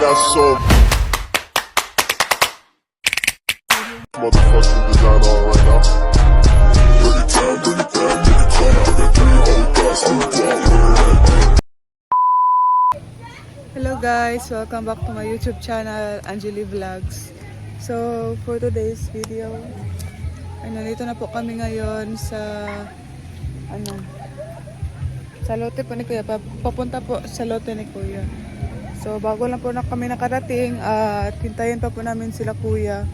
got some motherfucking design on right now. Bring it down, bring it down, bring it down. I got 3 old guys, 3 dollars. Hello guys, welcome back to my YouTube channel, Angeli Vlogs. So for today's video, ay nandito na po kami ngayon sa sa lote po ni Kuya. Papunta po sa lote ni Kuya. So bago lang po na kami nakarating at hintayin pa po namin sila Kuya.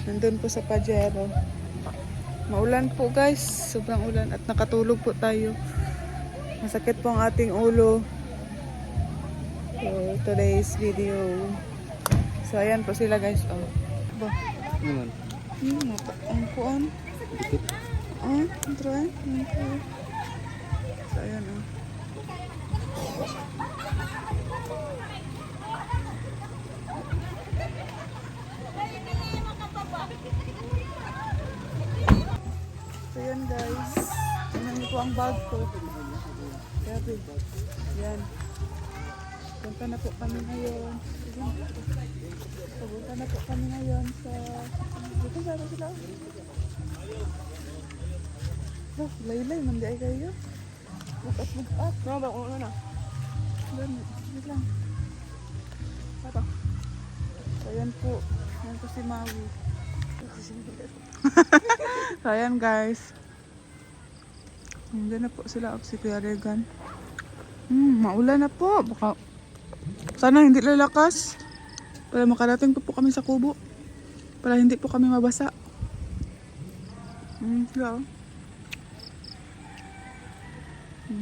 Nandun po sa Pajero. Maulan po guys, sobrang ulan at nakatulog po tayo. Masakit po ang ating ulo. So today's video. So ayan po sila guys. Oh. Ba? Naman. Ang kuan. Intro eh. So ayan oh. So yan guys. Tingnan niyo po ang bag ko. Grabe. Yan. Punta na po kami ngayon. Punta na po kami ngayon sa... Dito sa sila. Oh, laylay. Mandi ay kayo. Bukas. No, ba? Ano na? Doon. Wait lang. Ito. So ayan po. Ayan po si Maui. So ayan guys. Nandiyan na po sila of si Kuya Regan. Maulan na po. Baka sana hindi lalakas. Para makarating po kami sa kubo. Para hindi po kami mabasa. Sila oh.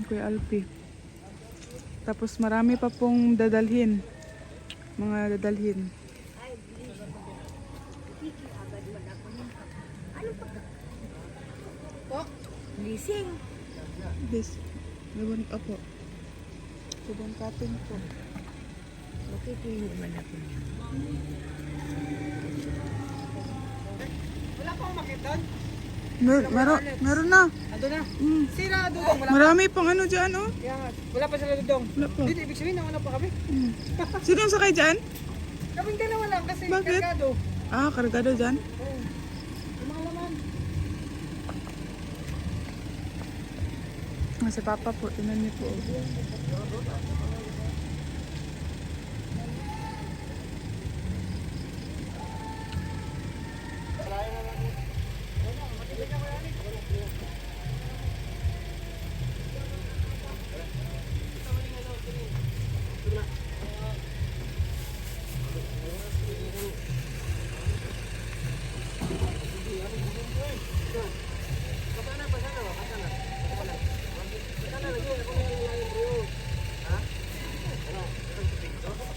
Kuya Alpi. Tapos marami pa pong dadalhin. Mga dadalhin. Lising. This. Ribbon ka po. Ribbon cutting po. Makikilog man ako niya. Wala pang makita. Meron na. Ando na. Sira dudong. Wala. Marami pang ano dyan oh. Kaya nga, wala pa sila dudong. Wala pa. Dito ibig sabihin nauna pa kami. Sino ang sakay dyan? Kaming dalawa lang kasi Bakit? kargado. Ah, kargado dyan. Oo. Yung mga laman. Si Papa po, tinan niyo po.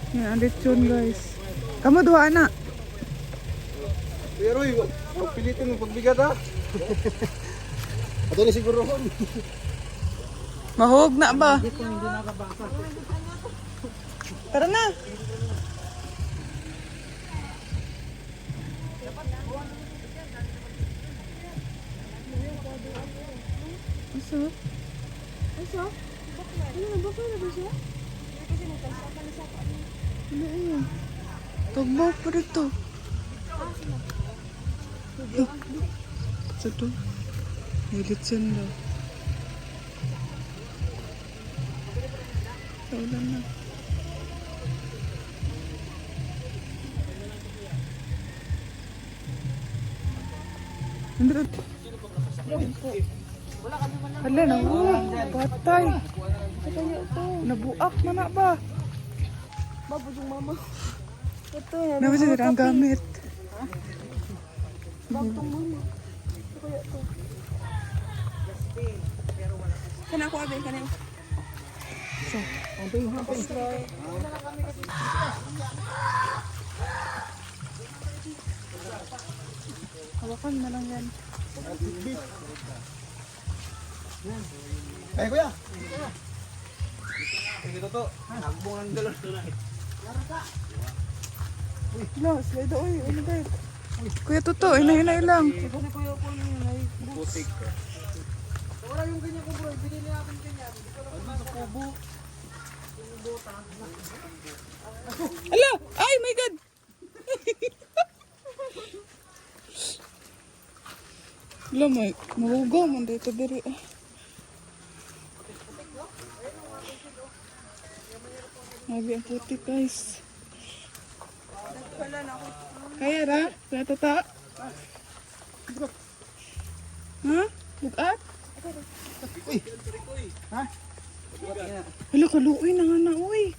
Yan, ang lechon guys. Kamu duha na. Kuya Roy, pilitin mo pagbigat ha. Ato ni siguro hon. Mahog na ba? Tara na. Asa? Asa? Ano na ba ba siya? Ano yun? Tugbo pa dito. Ito. May litsin daw. Sa ulan na. Hala na, patay. Nabuak man na ba? Babod yung mama. Ito, Naman ang gamit. bagtong mama. Ito kaya ito. Kana ako abin, kana. So, hawakan na lang yan. Ay kuya. Ito to. Nagbong ang dalo. No, slide oy, ano ba? Kuya Toto, inay lang. Putik. Wala yung ganyan ko bro, binili natin ganyan. Ano sa kubo? Ala! Ay, my God! Ala, may mahugaw man dito diri. Mabi ang puti, guys. Kaya ra? Kaya tata? Ha? Bugat? Ha? Hala, kaluoy na nga na, uy.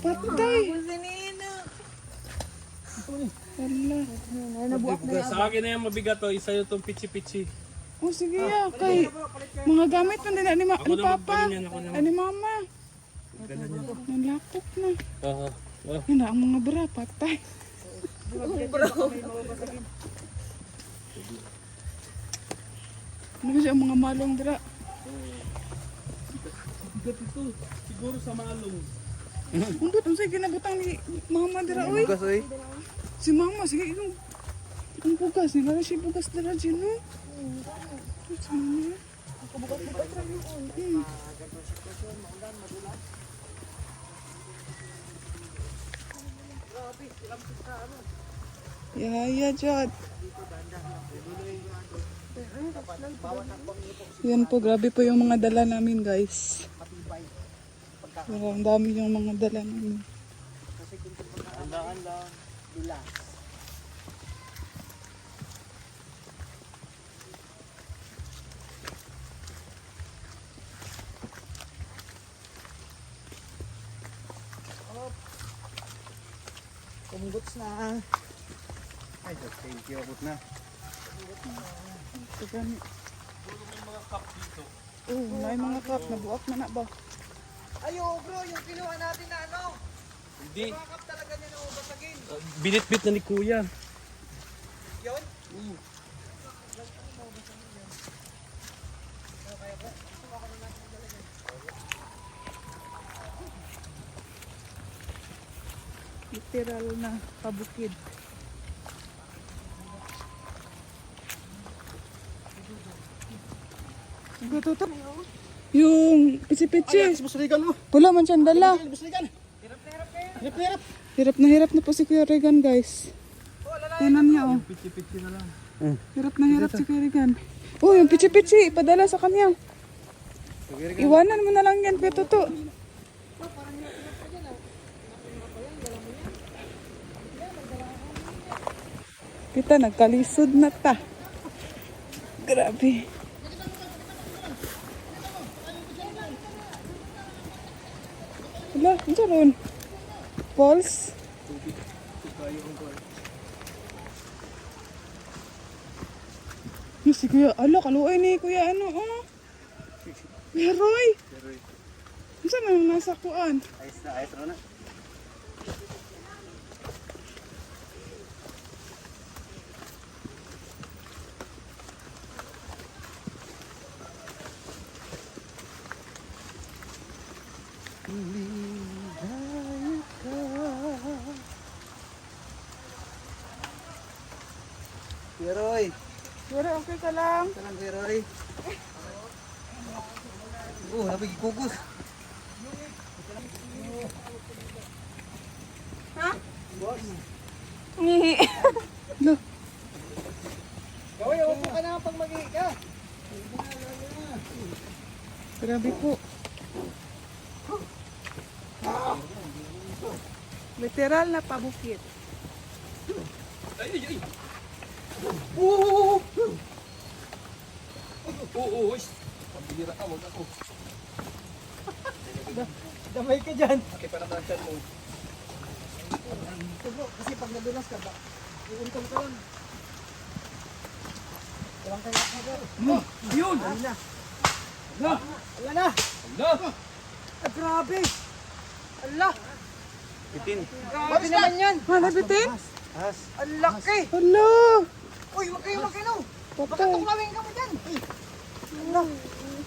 Patay. Hala. Sa akin na yung mabigat to, isa yung itong pichi-pichi. Oh, sige ya. Kay, mga gamit na nila ni Ako naman Papa. ganun yan, ako naman. Ani Mama. Nanlapok na. Oo. Yan na ang mga bra, patay. Ano kasi ang mga malong bra? Bigat ito. Siguro sa malong. Undot, ang sige ginabutang ni Mama dira, uy. Bugas oy. Si Mama, sige, yung bugas. Nila siya bugas dira dyan, no? Si Mama. Yaya, Jod. Yan po, grabe po yung mga dala namin, guys. Ang dami yung mga dala namin. Kumbuts na. Ay, thank you, abot na. Ito gani. Oh, may mga cup. Nabuak na na ba? Ayo, bro, yung kinuha natin na ano. Hindi. Bakap talaga niya na ubasagin. Binit-bit na ni Kuya. Yun? Literal na pabukid. Ito. Yung pichi-pichi. Busrigan mo. Pula man siyang dala. Busrigan. Hirap. Hirap na po si Kuya Regan, guys. Tinan niya, oh. Pichi-pichi na lang. Hirap na hirap si Kuya Regan. Oh, yung pichi-pichi. Ipadala sa kanya. Iwanan mo na lang yan, Kuya Toto. Kita, nagkalisod na ta. Grabe. Wala, ito ron. Falls. Si Kuya, ala, kaluoy ni Kuya, ano, oh. Kuya Roy. Saan na yung nasa kuan? Ayos na. Kuya Roy. Kuya Roy, okay ka lang? Salam, Kuya Roy. Oh, napigikugus. Lo, Gawin, upo ka na pag mag-i ka. grabe po. Literal na pabukit. Oo. Pabira ka, wag ako. Damay ka dyan. Pakipanatasan mo. Ito bro, kasi pag nadulas ka ba, iuntong ka lang. Walang kaya ka bro. Yun! Ayun na. Wala na. Ah, grabe. Allah. Itin. Grabe naman yan. Malabitin? As. Ang laki. Hala! Uy, wag kayo magkano. Patay. Pagkatuklawin ka mo dyan. Allah.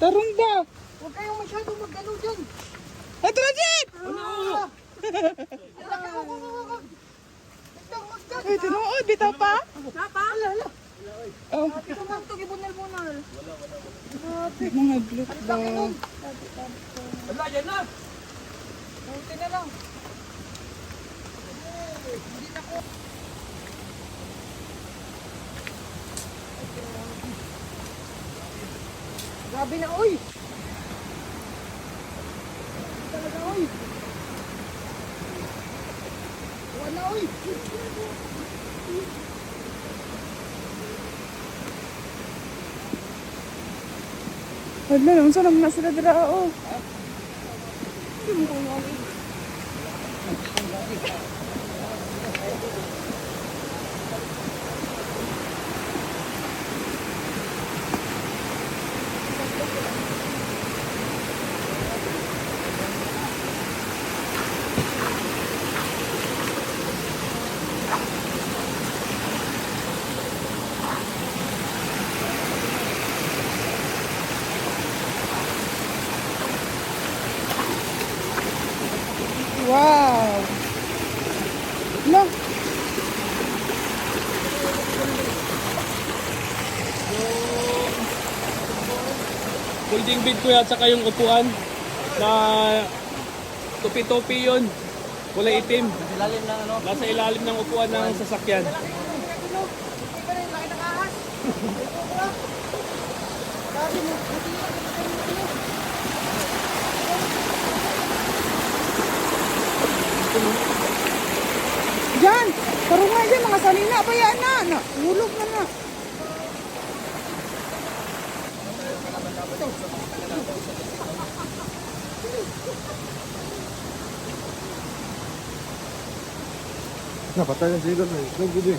Tarong ba? Huwag kayong masyadong magkano dyan. Ito na, Jet! Ang laki mo ko. Magdan. Ay, tinuod, bitaw pa? Ala. Oh, Ito man ito, gibunal-bunal. mga glute ba? Wala, yan na! Buti na lang. Grabe na, oy! Talaga, oy! Wala, oy! Hala, unsa naman na sila dira oh. Wow! Hala. Folding bed kuya at saka yung upuan na tupi-tupi yun. Kulay itim. Ilalim ng ano. Nasa ilalim ng upuan ng sasakyan. Diyan! Karungan dyan, mga salina pa yan na. Hulog na na. Napatay ng sigal na. Nagbubi.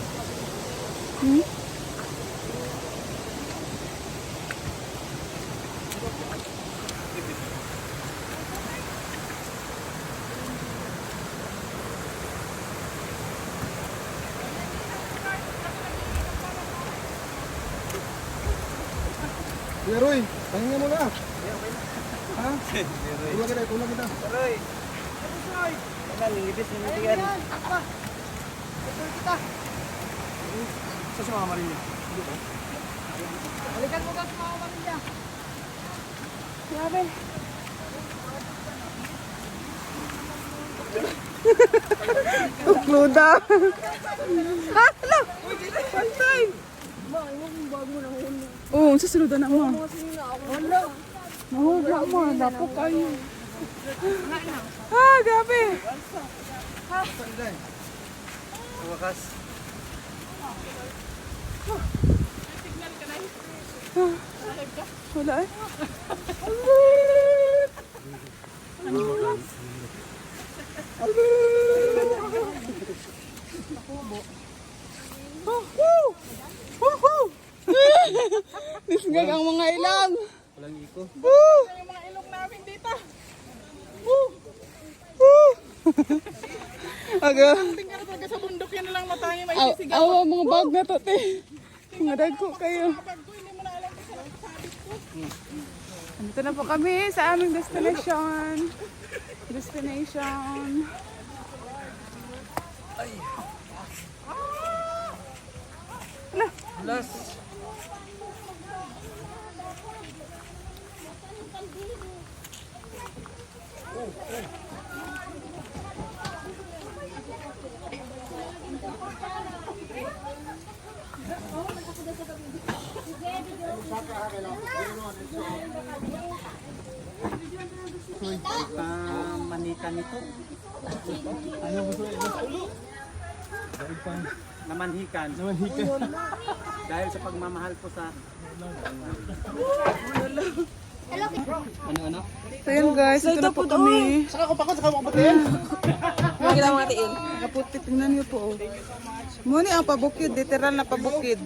Kuya Roy, pahinga mo na. Ha? Tulog kita, tulog kita. Aroy! Wala, lingibis na nitigan. Sa mga marin niya. Balikan mo ka sa mga marinda. Grabe. Tukluda. Ha? Hala! Pantay! Oo, sa sunod na mo. Wala! Mahula mo, napo kayo. Ah, grabe. Sa wakas. Wala eh. Nisgag ang mga ilang. Walang iko. Yung mga ilong namin dito. Aga. Tingnan talaga sa bundok yan na lang matangi may sisigaw. Awa mga bag na to, te. Mga dagko kayo. Andito na po kami sa aming destination. Last. Manikan ito. Ano gusto ito? Namanhikan. Dahil sa pagmamahal ko sa ano? So yun guys, ito na po kami. Saka ko pa ko, saka mo patayin. Huwag kita mga tiin. Kaputi, tingnan niyo po. Oh. Muni ang pabukid, literal na pabukid.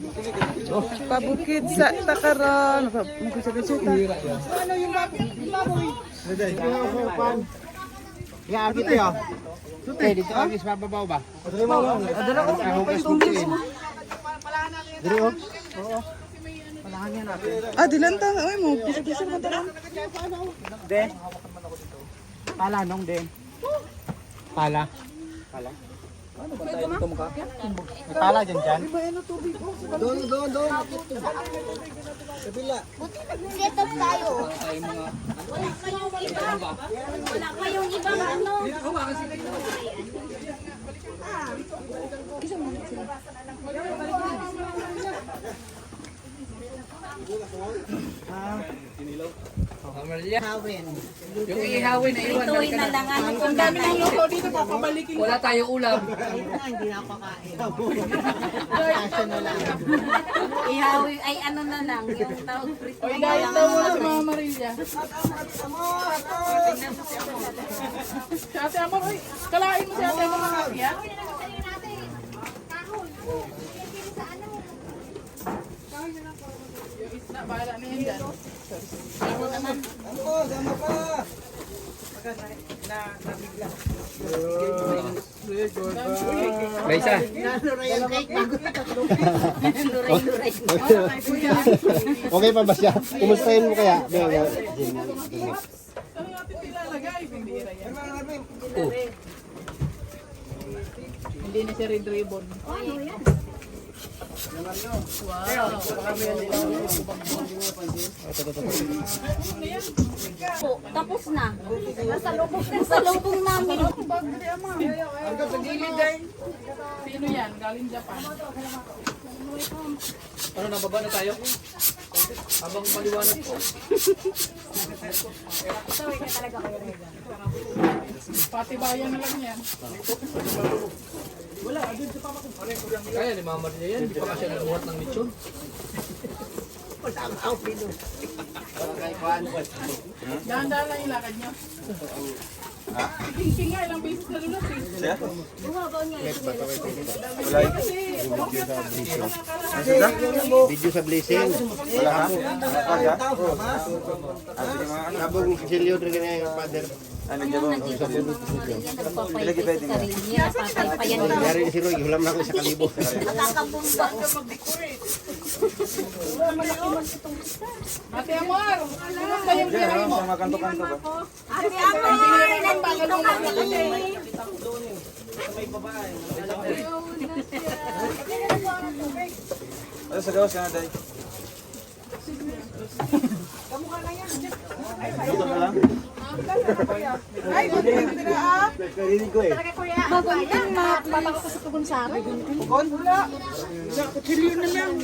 Pabukid sa Takaran. Ano yung baboy? Reday. Ya, gitu ya. Sute, dito agis mababaw ba? Adala ko. Diri oh. Oo. Palahan yan natin. Ah, dilantang. Ay mo, pisa-pisa mo talang. Den. Pala nong den. Pala. Pala. May pala dyan. Doon. Kabila. Set up tayo. Wala pa yung ibang ano. Yung ihawin na iwan. Ituloy na lang ano kung dami ng luto dito. Wala tayong ulam. Ihawi ay ano na lang yung tawag frito. Oy, diet daw muna si Mama Maria. Si Ate Amor, oy, kalain mo si Ate Amor ng Maria. Yung isda, bahala na yan dyan. Ako naman. May isa. Luray-luray. Okay pa ba siya? Kumustahin mo kaya? Saan natin ilalagay? Bindira yan. Hindi na siya red ribbon. Po, tapos na. Nasa lubong namin. Sino yan? Galing Japan. Ano, nababa na tayo? Habang maliwanag po. Pati bayan na lang yan. Kaya ni Mama niya yan. Hindi pa kasi naluhat ng lechon. Dahan-dahan lang yung lakad niyo. King nga, ilang beses na lulat eh. Video sa blessing. Wala ka? Nabong silyo rin ganyan yung father. Nagpapayat sa sarili niya. Patay pa yan. Nangyari ni si Roy, hulam na ako sa kalibo. Nakakabumba. Ate Amor, kumusta yung biyahe mo? Ate Amor, nandito kami. Ano sa gawas ka na, Day? Ay, hindi na ah. Karinig ko eh. Magunting mapapako ko sa tugon sa akin. Bukon? Wala. Kutsilyo na lang.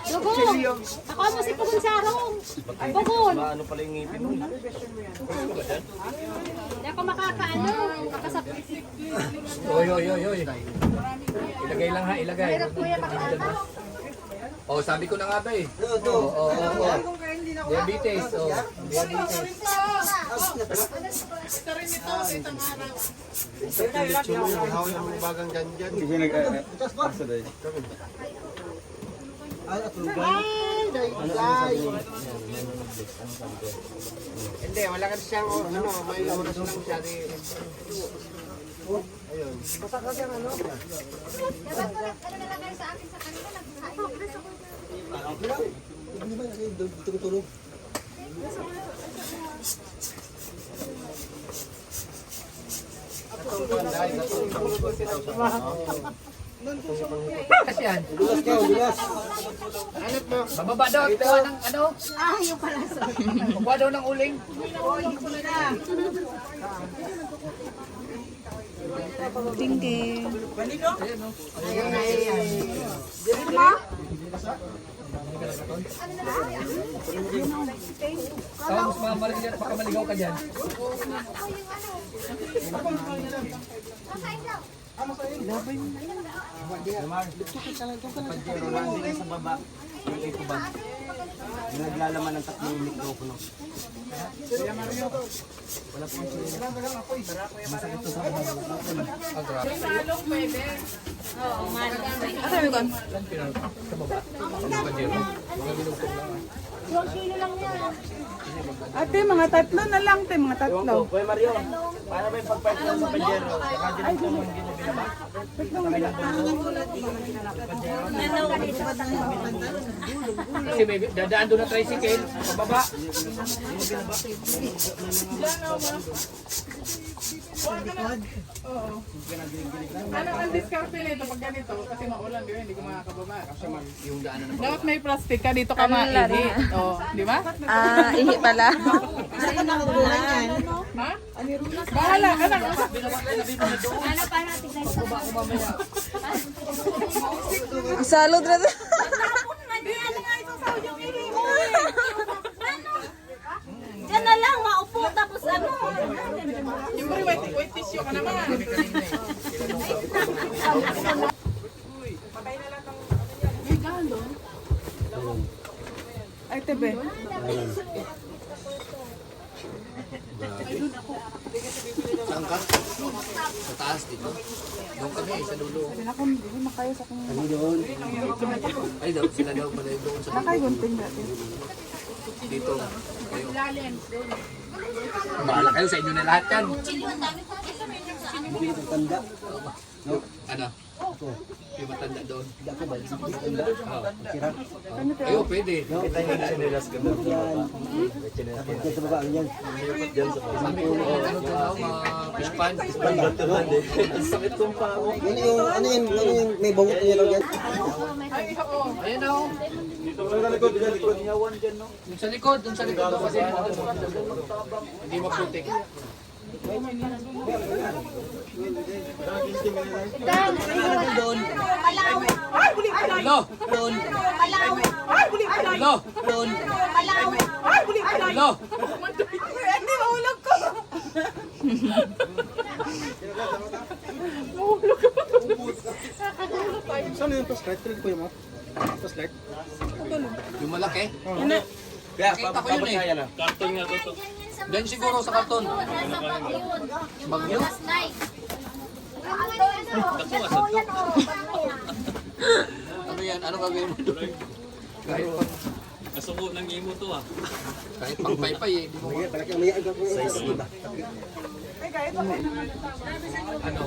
Tugon! Ako mo si tugon sa arong. Tugon! Ano pala yung ngipin mo? Hindi ako makakaano. Kakasapit. Oy, oy, oy, oy. Ilagay lang ha, ilagay. Oh, sabi ko na nga ba eh. Oo. Diabetes, oh. Diabetes. Ito rin ito, itang araw. Hawa yung bagang ganyan. Kasi nag-asa Day. Hindi, wala ka siyang ano, may oras lang siya. Ayun. Kasi yan. Bababa daw, kuha ng ano? Ah, yung pala sa... Kuha daw ng uling. Tingking. Tapos mga marilya, baka maligaw ka dyan. Sa baba. Yung ito ba? Naglalaman ng 3 mikropono. Salong pwede. Oo, manong. Asa yung kon? Ate, mga tatlo na lang, te, mga tatlo. Kuya Mario, paano ba yung pagpahit lang sa Pajero? Saka din ito yung ginibili. Kasi may dadaan doon na tricycle, pababa. Ano ang diskarte nito pag ganito? Kasi maulan, di ba? Hindi ko makakababa. Yung daanan ng Dapat may plastic ka dito ka mainit. Oh, di ba? Ah, ihi pala. Ha? Bahala ka na. Salud na to. Diyan na lang, maupo tapos ano. Siyempre, wait tissue ka naman. May galon. Ay, tebe. Sa taas dito. Doon kami, sa dulo. Hindi makaya sa kanya. Ay, daw, sila daw pala doon sa dulo. Nakaigunting natin. Dito. Kayo. Bahala kayo sa inyo na lahat yan. No? Ano? Yung matanda doon. Ayo, pwede. Ano daw, fish pan? Ano yung may bawot niya lang yan? Ayan o. Yung sa likod daw kasi hindi maputik. Doon. Lo. Doon. Lo. Doon. Lo. Hindi, mahulog ko. Saan yung flashlight? Tuloy ko yung mo? Flashlight? Yung malaki. Kaya, Kita ko yun eh. Karton nga to. Diyan siguro sa karton. Bagyo. Ano yan? Ano gagawin mo doon? Kahit pang, Kasuko ng imo to ah. kahit pang paypay eh. Di mo ano,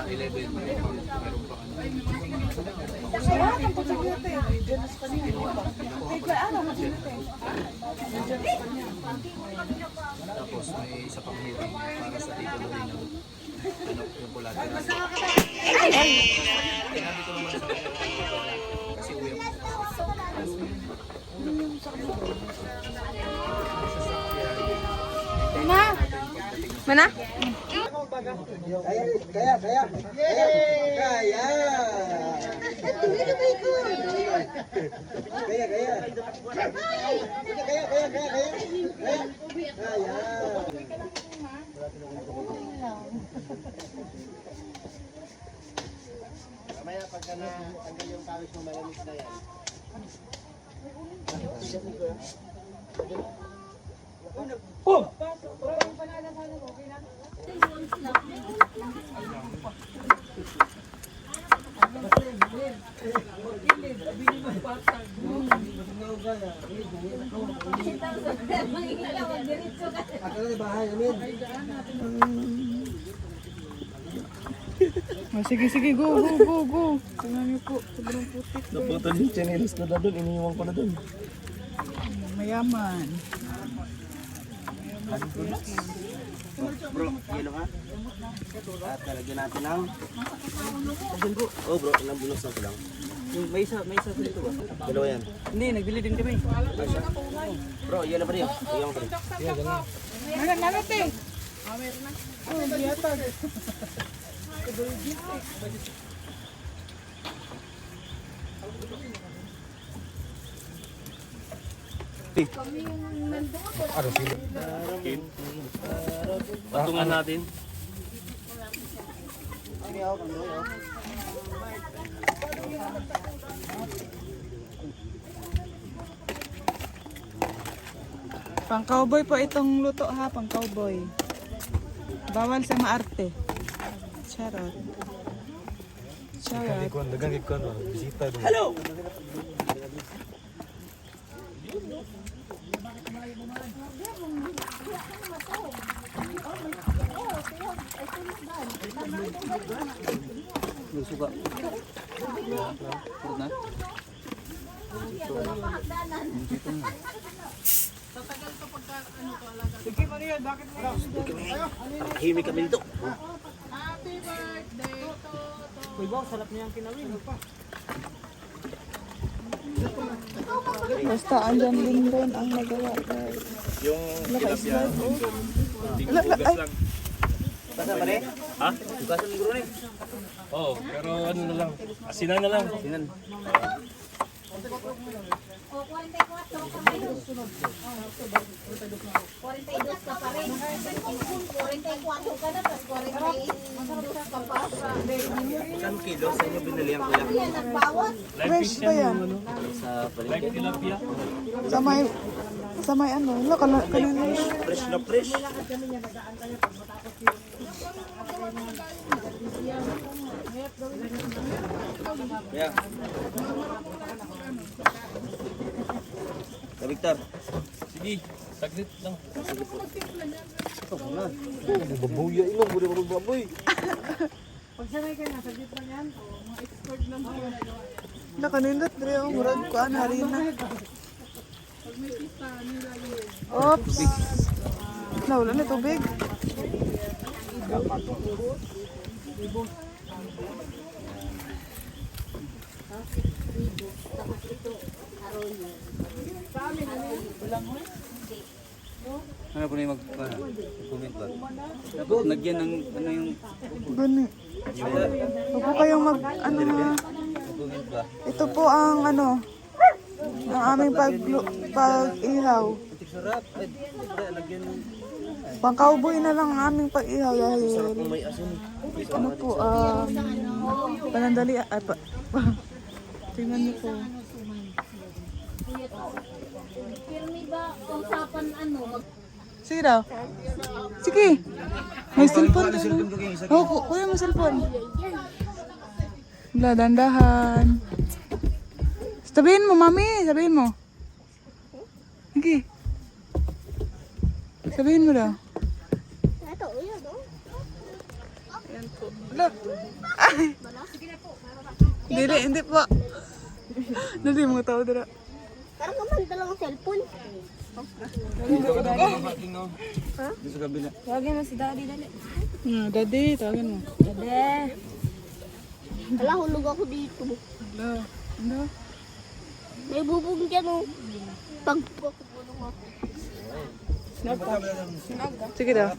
11. Meron pa ano. Tapos may isa pang hearing para sa Tito Lorino. Ano, yung collateral. Sinabi ko naman sa kasi uwi ako. Mana? Kaya. Mamaya pagka natanggal yung pawis mo malamig na yan. Ako na bahay namin. Oh, sige, go. Tingnan niyo po, sobrang putik. Naputol yung chinelas ko na doon, iniiwan ko na doon. Mayaman. Bro, yelo ka? At talagyan natin ng... Oh bro, ilang bulos na ko lang. May isa dito ba? Dalawa yan. Hindi, nagbili din kami. Bro, yelo pa rin. Iyan pa rin. Nanate. Oh, biyatag. Patungan natin. Pang cowboy po itong luto ha, pang cowboy. Bawal sa maarte. Charot. Hello! Suka. Na? Himik kami dito. Basta andyan din rin ang nagawa guys. Yung tilapia. Ay, Basta pa rin? Ha? Bukasan mo rin. Oo, pero ano na lang. Asinan na lang. Sinan. O, 44 ka pa rin. 42 ka pa rin. 44 ka na, tapos 42 ka pa. Isang kilo sa inyo binili ang kuya. Yan, nagbawas. fresh pa yan. Sa Like palengke. tilapia. Sa may ano, kanina. Fresh na fresh. Yeah. Ka Victor. Sige, saglit lang. Babuya ilong, buda baboy. Nakanindot dre ang murag ko an harina. Oops. Nawala na tubig. Ano po na yung mag-comment ba? Dapat nagyan ng ano yung Gani. Huwag po kayong mag ano na. mag-comment ba? Ito po ang ano ang aming pag-ihaw. Antik sarap. Ay, siyempre, lagyan ng Pang-cowboy na lang ang aming pag-ihaw dahil kung may asin. ano po panandali ay pa. Tingnan niyo po. Pero may ba usapan ano? Sige daw. Sige. May cellphone ka no? Oo, kuya mo cellphone. Wala, dandahan. Sabihin mo, mami. Sabihin mo. Sige. Sabihin mo daw. Ito, yun, no? Ayan po. Wala. Ay. Hindi po. Dali mga tao dira. Parang kumanda lang ang cellphone. Dito sa kabila. Tawagin mo si Daddy, dali. Daddy, tawagin mo. Daddy. Wala, hulog ako dito. Wala. Ano? May bubong dyan, oh. Pag pagpulong ako. Sige daw.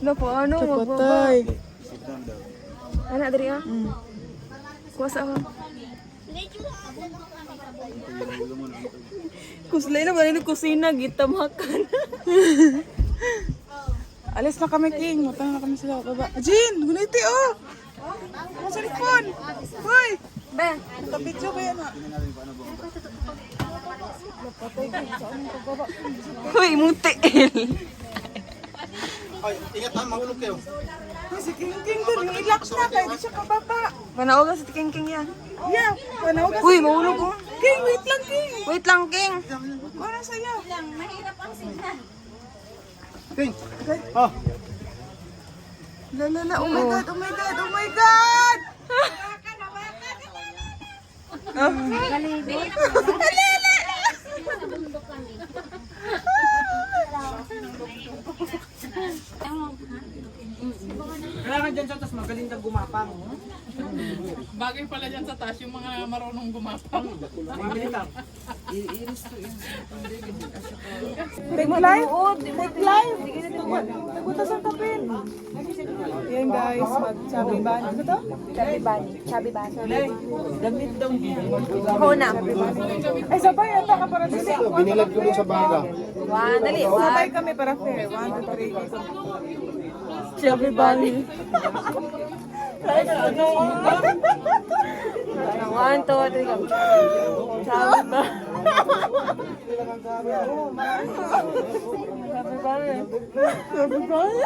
Ano po, ano? Kapatay. Anak, dari ah. Kuwasa ako. Kuslay na ba rin kusina, gitamakan. Alis na kami, King. Matang na kami sila baba. Jean, guniti oh! Ang cellphone! Hoy! Ben, Nakabidyo ba yan ha? huy, muti. Ay, ingat ha, mahulog kayo. Hoy, si King doon. Relax na kayo. Di siya kababa. Panawagan sa King yan. Yeah, panawag ka. Uy, mahulog ko. King, wait lang, King. Wait lang, King. Para sa'yo. King! Ah! Lala, oh my God, oh my God, oh my God! Kailangan dyan siya, tapos magaling kang gumapang. Bagay pala dyan sa taas yung mga marunong gumapang. Take live? Take live? Nagutas ang tapin. Yan guys, mag-chubby bunny. Ano to? Chubby bunny. Chubby bunny. Damit daw. Ako na. Ay, sabay ata ka para dito. Binilag ko dun sa baga. One, dali. Sabay kami para fair. 1, 2, 3. Chubby bunny. One, two, three, go. Chubby bunny. Chubby bunny.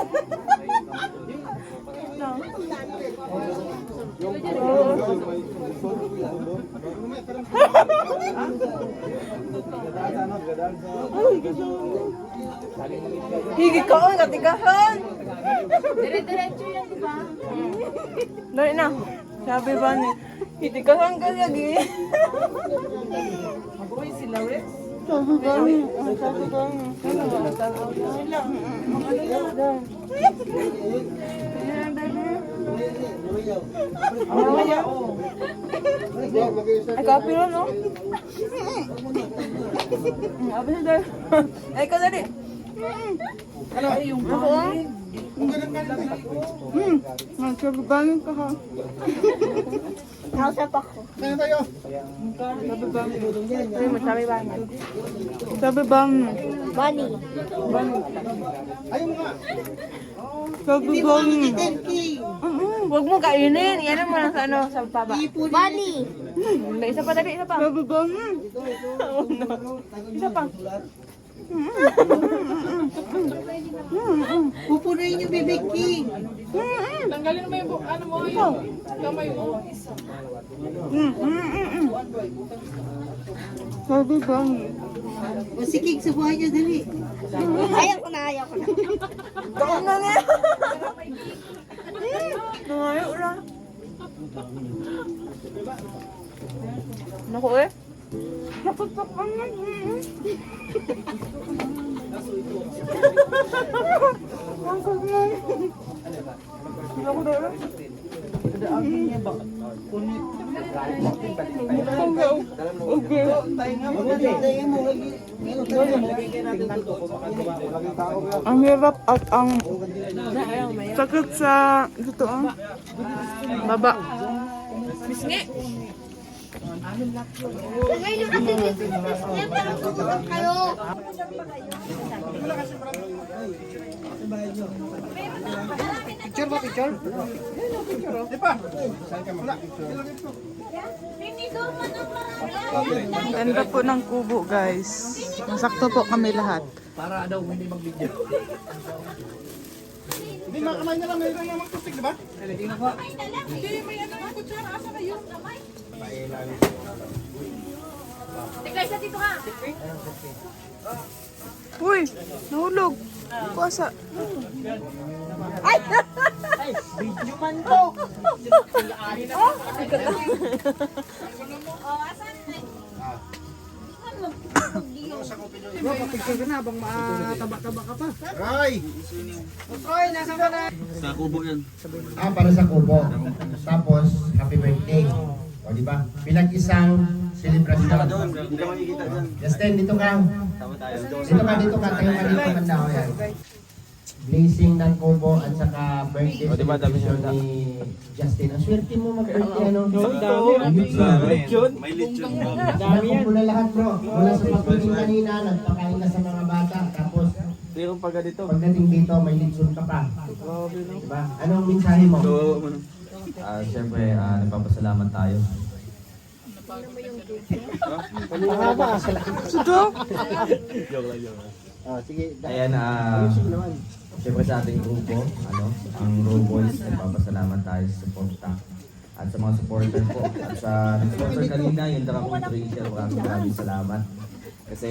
Higi ka, oy, katigahan. Dire-diretso yan, di ba? Dali na. Sabi ba ni, hindi ka lang lagi. Sabi ba ni, ay, kapi lang, no? Abi na dahil. Ay, ikaw dali. Ano? Ako, ah? Nagsabibanin ka, ha? Nausap ako. Kaya tayo. Ay, masabi ba? Sabi bang? Bunny. Ayun nga. Sabi bang? Huwag mo kainin. Yan mo lang sa ano, sa baba. Bunny. Isa pa dali, isa pa. Sabi bang? Isa pa. Pupunuin yung bibig king. Tanggalin mo yung ano mo yung kamay mo. Sabi bang? O si King, subuhan niyo dali. Ayaw ko na. Kaan na niya. Nangayo lang. Naku eh. Napapakan na. Naku dala. Ang hirap at ang sakit sa dito ah. Baba. Tagay nyo kasi dito. Yan parang tutulog kayo. Picture ba, picture? Di pa. Wala. Ganda po ng kubo guys. Masakto po kami lahat. Para daw hindi mag-video. Hindi, mga kamay na lang. Mayroon yung magtusik, di ba? Hindi, may ano ng kutsara. Asa kayo? Uy, nahulog. Puasa. Bro, kapicture ka na habang mataba-taba ka pa. Roy! Roy, nasa ka na? Sa kubo yan. Para sa kubo. Tapos, happy birthday. O, di ba? Pinag-isang celebration. Hindi ka makikita dyan. Justin, dito ka. Tama tayo. Dito ka. Tayo ka dito. Handa ko yan. Blessing ng kubo at saka birthday celebration ni Justin. Ang swerte mo mag-birthday, ano? May lechon. Dami yan. Mula lahat, bro. Mula sa pagdating kanina, nagpakain ka sa mga bata. Tapos, Mayroon pagka dito. pagdating dito, may lechon ka pa. Diba? Anong mensahe mo? Siyempre, nagpapasalamat tayo. Sudo? Sige. Ayan, siyempre sa ating grupo, ang Row Boys, nagpapasalamat tayo sa suporta. At sa mga supporter po. At sa supporter kanina, yung Dracon Tracer, maraming salamat. Kasi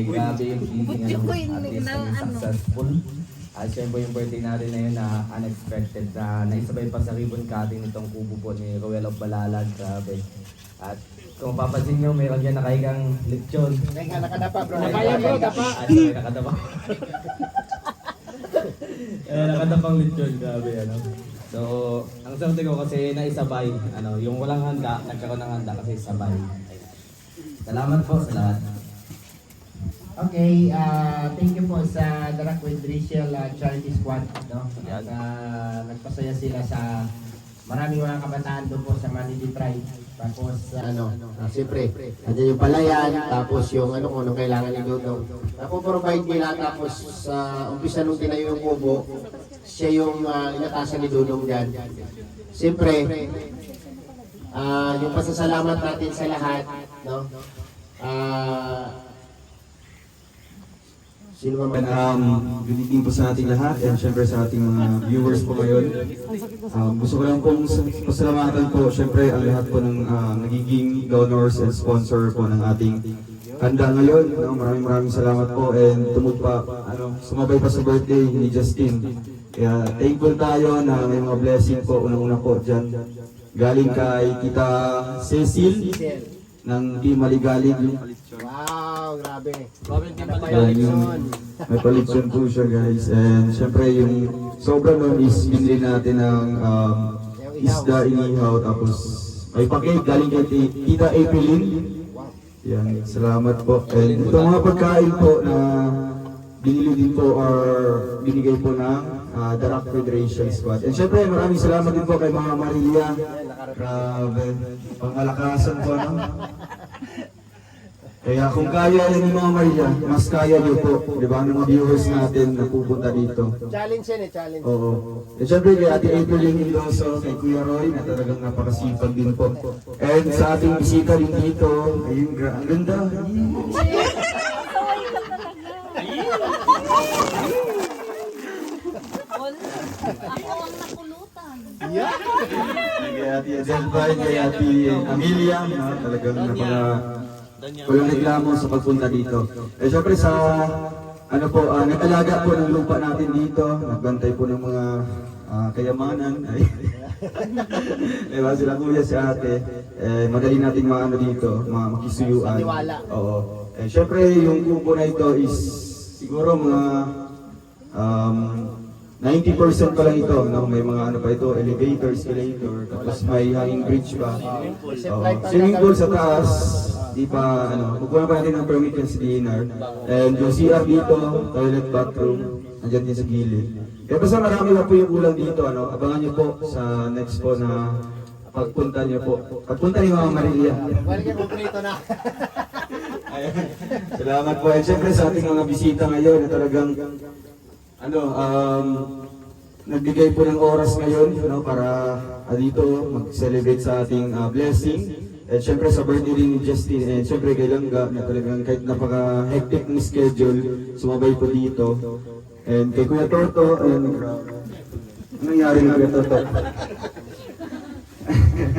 grabe yung feeling, at least naging successful. At siyempre yung birthday natin na yun na unexpected na naisabay pa sa ribbon cutting nitong kubo po ni Roel of Balalag. Grabe. At kung mapapansin nyo, mayroon yan nakahigang lechon. Nakadapa, bro. At nakadapa. Nakadapang lechon, grabe So, ang swerte ko kasi naisabay, yung walang handa, nagkaroon ng handa kasi sabay. Salamat po sa lahat. Okay, thank you po sa Darak with Rachel Charity Squad. At nagpasaya sila sa maraming mga kabataan doon po sa Manili Pride. Tapos, siyempre, andyan yung palayan, tapos yung kung anong kailangan ni Dudong. Napo-provide nila, tapos sa umpisa nung tinayo yung kubo, siya yung inatasan ni Dudong dyan. Siyempre, yung pasasalamat natin sa lahat, sino ba good evening po sa ating lahat and syempre sa ating mga viewers po ngayon. Gusto ko lang pong pasalamatan po syempre ang lahat po ng nagiging donors and sponsor po ng ating handa ngayon. Maraming salamat po and sumabay pa sa birthday ni Justin. Kaya thankful tayo na may mga blessing po unang-una po dyan galing kay Tita Cecil ng Team Maligalig. Wow, grabe. Ayan, may palitson po siya guys. And syempre yung sobra nun is binili natin ng isda inihaw. Tapos may pakik galing kay Tita Evelyn. Yan, salamat po. And itong mga pagkain po na binili din po or binigay po ng The Rock Federation Squad. And syempre maraming salamat din po kay Mama Maria. Grabe, pangalakasan po, no? Kaya kung kaya yan ni Mama Maria, mas kaya niyo po, di ba, ng mga viewers natin na pupunta dito. Challenge yan eh, challenge. Oo. And syempre kay Ate April Mendoza, kay Kuya Roy, na talagang napakasipag din po. And sa ating bisita din dito, ayun, ang ganda. Ako ang napulutan. Kay Ate Adelba, kay Ate Amelia, talagang walang reklamo sa pagpunta dito. Eh syempre sa ano po, nag-alaga po ng lupa natin dito, nagbantay po ng mga kayamanan. Diba sila kuya si ate, madali nating maano dito, makisuyuan. Oo. Eh syempre yung kubo na ito is siguro mga 90% pa lang ito, no? May mga ano pa ito, elevator, escalator, tapos may hanging bridge pa. Swimming pool sa taas, di pa, ano, kukuha pa natin ng permit yung DNR. And yung CR dito, toilet, bathroom, andyan din sa gilid. Kaya basta marami na po yung ulang dito, ano, abangan nyo po sa next po na pagpunta nyo po. Pagpunta ni Mama Maria. Balikin mo prito na. Salamat po. And syempre sa ating mga bisita ngayon na talagang nagbigay po ng oras ngayon para dito mag-celebrate sa ating blessing. At syempre sa birthday rin ni Justin and syempre kay Langga na talagang kahit napaka-hectic ng schedule, sumabay po dito. And kay Kuya Toto, and ano nangyari na Kuya Toto?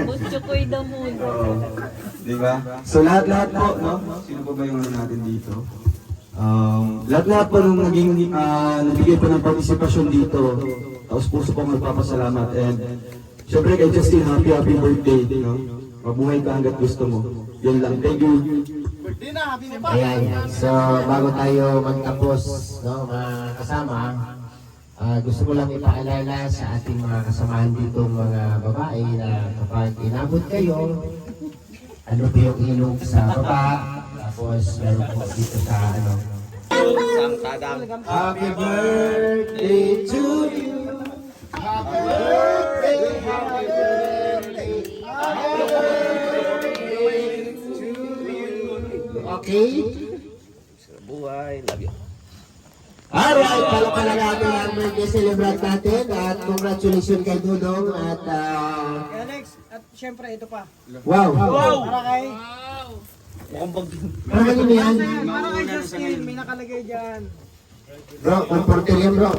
Mucho ko'y damon. Diba? So lahat-lahat po, no? Sino po ba yung ano natin dito? Lahat-lahat po nung nabigay po ng partisipasyon dito, tapos puso pong magpapasalamat. And syempre kay Justin, happy birthday, no? Mabuhay ka hanggat gusto mo. Yan lang, thank you. Ayan, so bago tayo magtapos, no, mga kasama, gusto ko lang ipaalala sa ating mga kasamahan dito, mga babae, na kapag inabot kayo, ano po yung ilog sa baba, tapos meron po dito sa ano. Happy birthday to you. Happy birthday, happy birthday, happy birthday to you. Okay? Buhay, love you. Alright, pala natin ang birthday celebrate natin at congratulations kay Dudong at Alex, at syempre ito pa. wow! Para kay... Para kanino yan? Para kay Justin, may nakalagay dyan. Bro, comforter yan bro.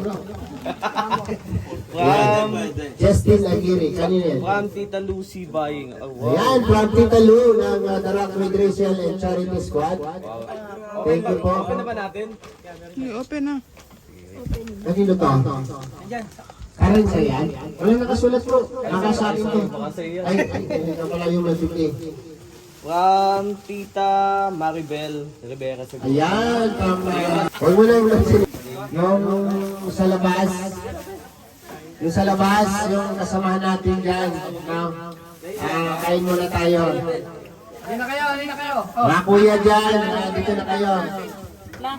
Justin Aguirre, kanino yan? From Tita Lucy buying. Ayan, from Tita Lu ng The Rock Federation and Charity Squad. Thank you po. Open na ba natin? Open na. Kanino to? Karen sa yan? Walang nakasulat bro. Nakasakin to. Ay, hindi na pala yung masuki. From Tita Maribel Rivera sa Ayan, huwag mo na yung masuki. Yung sa labas. Yung sa labas, yung kasamahan natin dyan. Kain muna tayo. Hindi na kayo. Mga kuya dyan, dito na kayo. Lang.